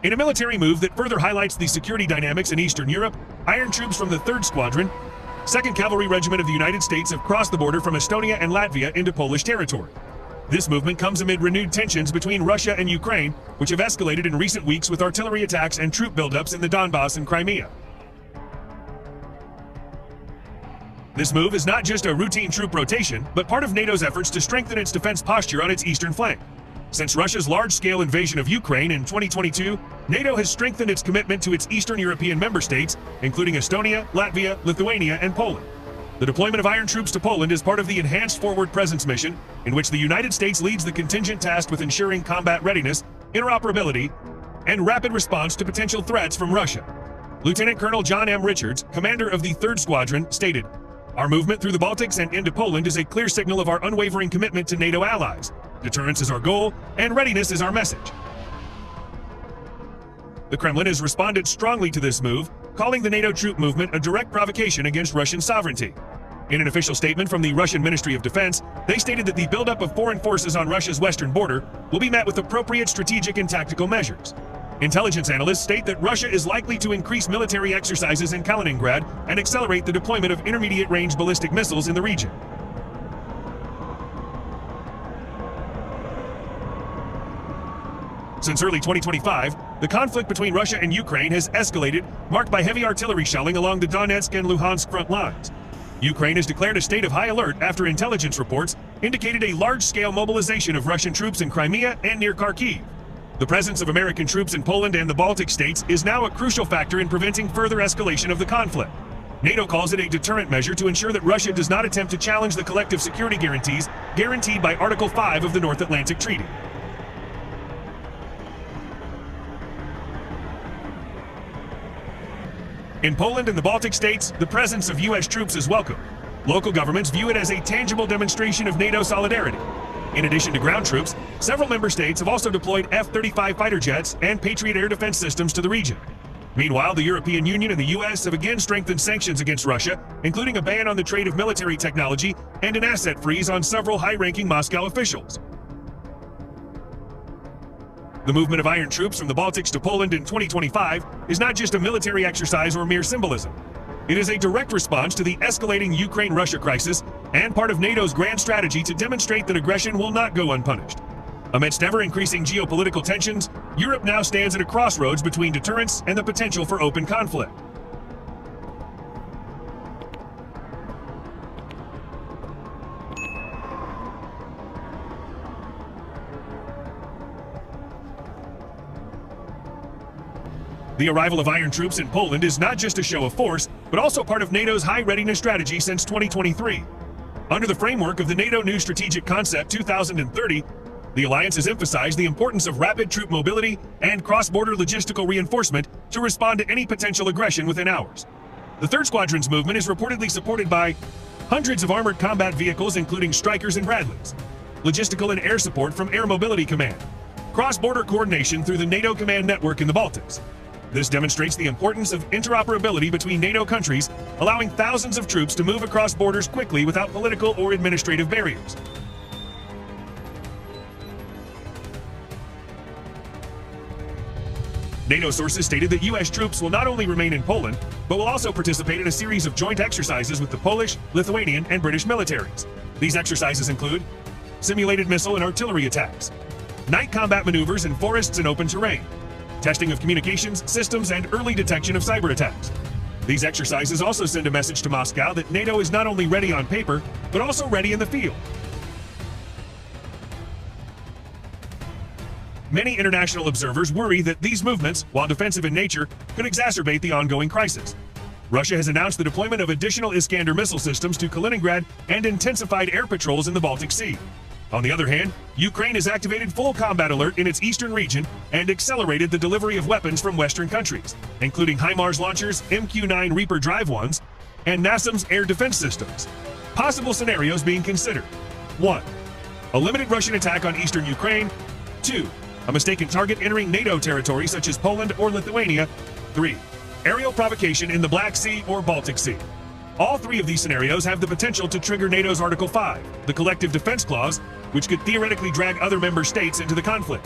In a military move that further highlights the security dynamics in Eastern Europe, Iron troops from the 3rd Squadron, 2nd Cavalry Regiment of the United States have crossed the border from Estonia and Latvia into Polish territory. This movement comes amid renewed tensions between Russia and Ukraine, which have escalated in recent weeks with artillery attacks and troop buildups in the Donbass and Crimea. This move is not just a routine troop rotation, but part of NATO's efforts to strengthen its defense posture on its eastern flank. Since Russia's large-scale invasion of Ukraine in 2022, NATO has strengthened its commitment to its Eastern European member states, including Estonia, Latvia, Lithuania, and Poland. The deployment of Iron troops to Poland is part of the Enhanced Forward Presence mission, in which the United States leads the contingent tasked with ensuring combat readiness, interoperability, and rapid response to potential threats from Russia. Lieutenant Colonel John M. Richards, commander of the 3rd Squadron, stated, "Our movement through the Baltics and into Poland is a clear signal of our unwavering commitment to NATO allies. Deterrence is our goal, and readiness is our message." The Kremlin has responded strongly to this move, calling the NATO troop movement a direct provocation against Russian sovereignty. In an official statement from the Russian Ministry of Defense, they stated that the buildup of foreign forces on Russia's western border will be met with appropriate strategic and tactical measures. Intelligence analysts state that Russia is likely to increase military exercises in Kaliningrad and accelerate the deployment of intermediate-range ballistic missiles in the region. Since early 2025, the conflict between Russia and Ukraine has escalated, marked by heavy artillery shelling along the Donetsk and Luhansk front lines. Ukraine has declared a state of high alert after intelligence reports indicated a large-scale mobilization of Russian troops in Crimea and near Kharkiv. The presence of American troops in Poland and the Baltic states is now a crucial factor in preventing further escalation of the conflict. NATO calls it a deterrent measure to ensure that Russia does not attempt to challenge the collective security guarantees guaranteed by Article 5 of the North Atlantic Treaty. In Poland and the Baltic states, the presence of U.S. troops is welcome. Local governments view it as a tangible demonstration of NATO solidarity. In addition to ground troops, several member states have also deployed F-35 fighter jets and Patriot air defense systems to the region. Meanwhile, the European Union and the U.S. have again strengthened sanctions against Russia, including a ban on the trade of military technology and an asset freeze on several high-ranking Moscow officials. The movement of Iron troops from the Baltics to Poland in 2025 is not just a military exercise or mere symbolism. It is a direct response to the escalating Ukraine-Russia crisis and part of NATO's grand strategy to demonstrate that aggression will not go unpunished. Amidst ever-increasing geopolitical tensions, Europe now stands at a crossroads between deterrence and the potential for open conflict. The arrival of Iron troops in Poland is not just a show of force, but also part of NATO's high readiness strategy since 2023. Under the framework of the NATO New Strategic Concept 2030, the alliance has emphasized the importance of rapid troop mobility and cross-border logistical reinforcement to respond to any potential aggression within hours. The 3rd Squadron's movement is reportedly supported by hundreds of armored combat vehicles, including Strykers and Bradleys, logistical and air support from Air Mobility Command, cross-border coordination through the NATO command network in the Baltics. This demonstrates the importance of interoperability between NATO countries, allowing thousands of troops to move across borders quickly without political or administrative barriers. NATO sources stated that U.S. troops will not only remain in Poland, but will also participate in a series of joint exercises with the Polish, Lithuanian, and British militaries. These exercises include simulated missile and artillery attacks, night combat maneuvers in forests and open terrain, testing of communications, systems, and early detection of cyber attacks. These exercises also send a message to Moscow that NATO is not only ready on paper, but also ready in the field. Many international observers worry that these movements, while defensive in nature, could exacerbate the ongoing crisis. Russia has announced the deployment of additional Iskander missile systems to Kaliningrad and intensified air patrols in the Baltic Sea. On the other hand, Ukraine has activated full combat alert in its eastern region and accelerated the delivery of weapons from Western countries, including HIMARS launchers, MQ-9 Reaper Drive 1s, and NASAMS air defense systems. Possible scenarios being considered: 1. A limited Russian attack on eastern Ukraine. 2. A mistaken target entering NATO territory such as Poland or Lithuania. 3. Aerial provocation in the Black Sea or Baltic Sea. All three of these scenarios have the potential to trigger NATO's Article 5, the Collective Defense Clause, which could theoretically drag other member states into the conflict.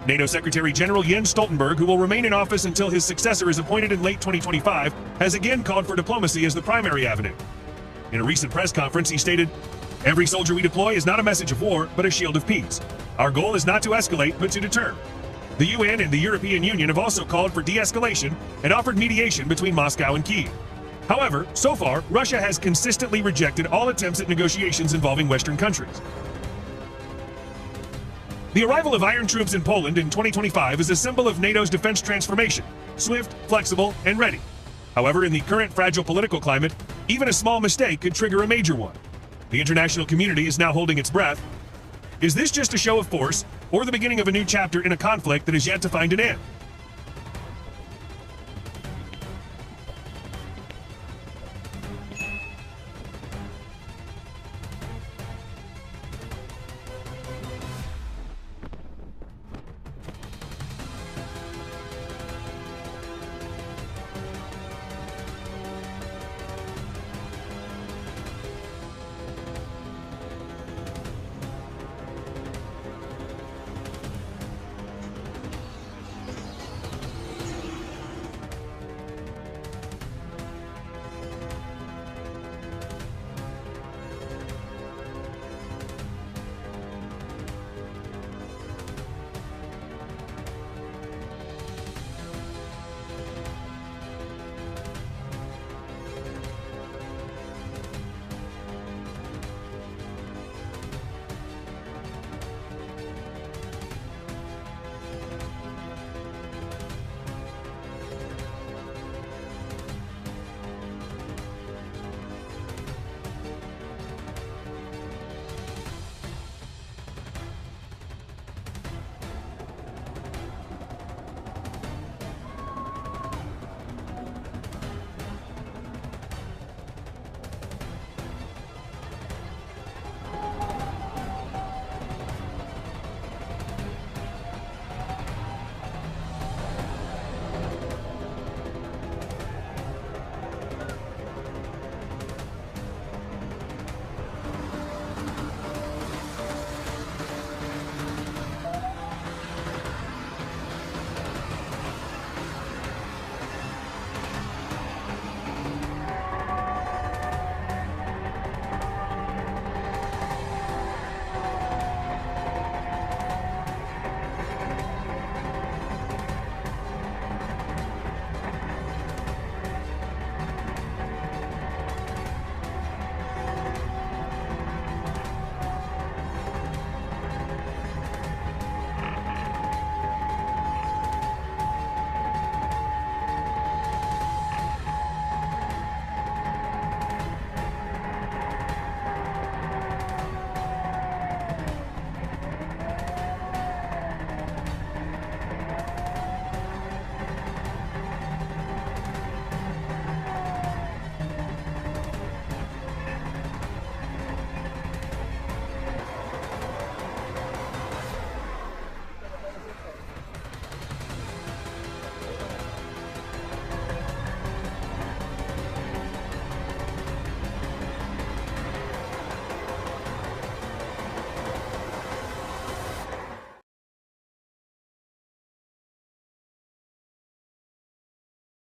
NATO Secretary General Jens Stoltenberg, who will remain in office until his successor is appointed in late 2025, has again called for diplomacy as the primary avenue. In a recent press conference, he stated, "Every soldier we deploy is not a message of war, but a shield of peace. Our goal is not to escalate, but to deter." The UN and the European Union have also called for de-escalation and offered mediation between Moscow and Kyiv. However, so far, Russia has consistently rejected all attempts at negotiations involving Western countries. The arrival of Iron troops in Poland in 2025 is a symbol of NATO's defense transformation, swift, flexible, and ready. However, in the current fragile political climate, even a small mistake could trigger a major one. The international community is now holding its breath. Is this just a show of force, or the beginning of a new chapter in a conflict that is yet to find an end?